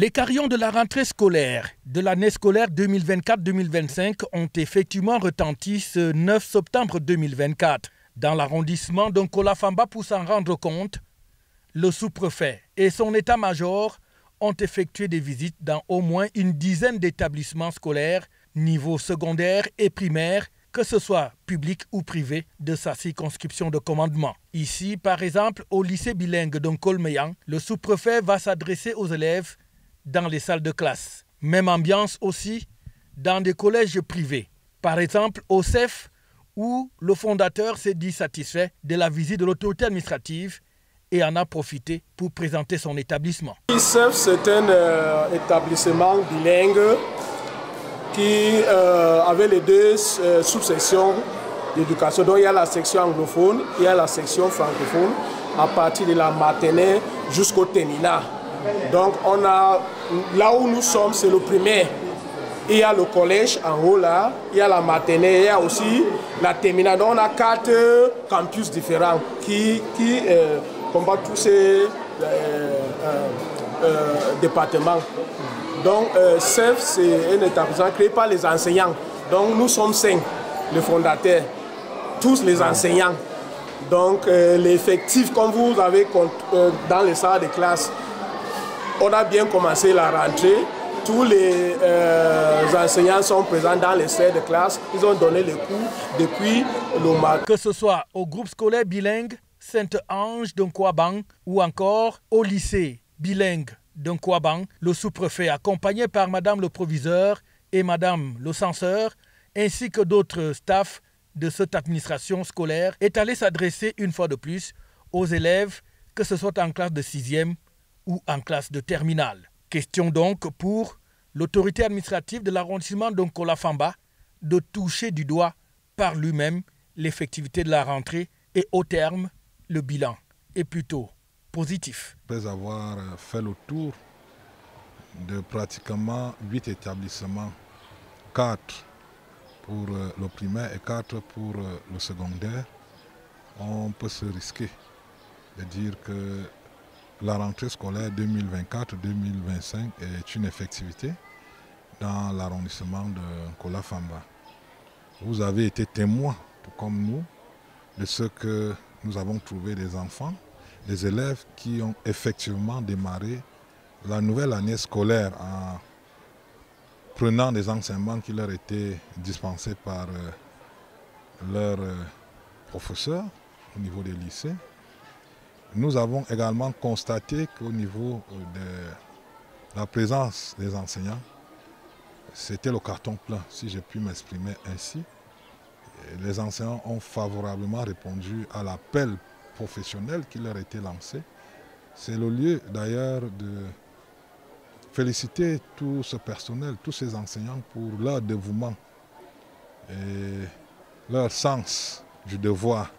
Les carillons de la rentrée scolaire de l'année scolaire 2024-2025 ont effectivement retenti ce 9 septembre 2024. Dans l'arrondissement d'Nkola-Famba, pour s'en rendre compte, le sous-préfet et son état-major ont effectué des visites dans au moins une dizaine d'établissements scolaires, niveau secondaire et primaire, que ce soit public ou privé, de sa circonscription de commandement. Ici, par exemple, au lycée bilingue d'Nkolmeyan, le sous-préfet va s'adresser aux élèves dans les salles de classe. Même ambiance aussi dans des collèges privés. Par exemple, au CEF, où le fondateur s'est dit satisfait de la visite de l'autorité administrative et en a profité pour présenter son établissement. CEF, c'est un établissement bilingue qui avait les deux sous-sections d'éducation. Donc il y a la section anglophone, il y a la section francophone, à partir de la maternelle jusqu'au terminal. Donc on a, là où nous sommes, c'est le primaire. Il y a le collège en haut là, il y a la maternelle, il y a aussi la terminale. Donc on a 4 campus différents qui combattent tous ces départements. Donc CEF, c'est un établissement créé par les enseignants. Donc nous sommes 5, les fondateurs, tous les enseignants. Donc l'effectif, comme vous avez dans les salles de classe, on a bien commencé la rentrée. Tous les enseignants sont présents dans les salles de classe. Ils ont donné les cours depuis le matin. Que ce soit au groupe scolaire bilingue Sainte-Ange d'Nkwabang ou encore au lycée bilingue d'Nkwabang, le sous-préfet, accompagné par Madame le proviseur et Madame le censeur, ainsi que d'autres staffs de cette administration scolaire, est allé s'adresser une fois de plus aux élèves, que ce soit en classe de 6e ou en classe de terminale. Question donc pour l'autorité administrative de l'arrondissement d'Nkola-Famba de toucher du doigt par lui-même l'effectivité de la rentrée et au terme, le bilan est plutôt positif. Après avoir fait le tour de pratiquement 8 établissements, 4 pour le primaire et 4 pour le secondaire, on peut se risquer de dire que la rentrée scolaire 2024-2025 est une effectivité dans l'arrondissement de Nkola-Famba. Vous avez été témoin, tout comme nous, de ce que nous avons trouvé des enfants, des élèves qui ont effectivement démarré la nouvelle année scolaire en prenant des enseignements qui leur étaient dispensés par leurs professeurs au niveau des lycées. Nous avons également constaté qu'au niveau de la présence des enseignants, c'était le carton plein, si j'ai pu m'exprimer ainsi. Les enseignants ont favorablement répondu à l'appel professionnel qui leur était lancé. C'est le lieu d'ailleurs de féliciter tout ce personnel, tous ces enseignants pour leur dévouement et leur sens du devoir.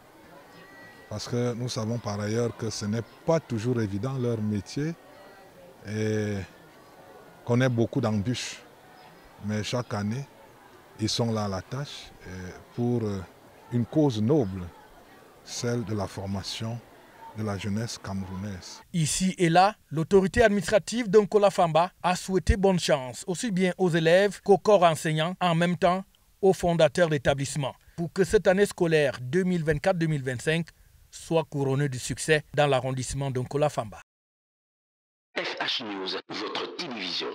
Parce que nous savons par ailleurs que ce n'est pas toujours évident leur métier et qu'on ait beaucoup d'embûches. Mais chaque année, ils sont là à la tâche pour une cause noble, celle de la formation de la jeunesse camerounaise. Ici et là, l'autorité administrative d'Nkola-Famba a souhaité bonne chance, aussi bien aux élèves qu'au corps enseignant, en même temps aux fondateurs d'établissement, pour que cette année scolaire 2024-2025 soit couronnée du succès dans l'arrondissement d'Nkola-Famba. FH News, votre télévision.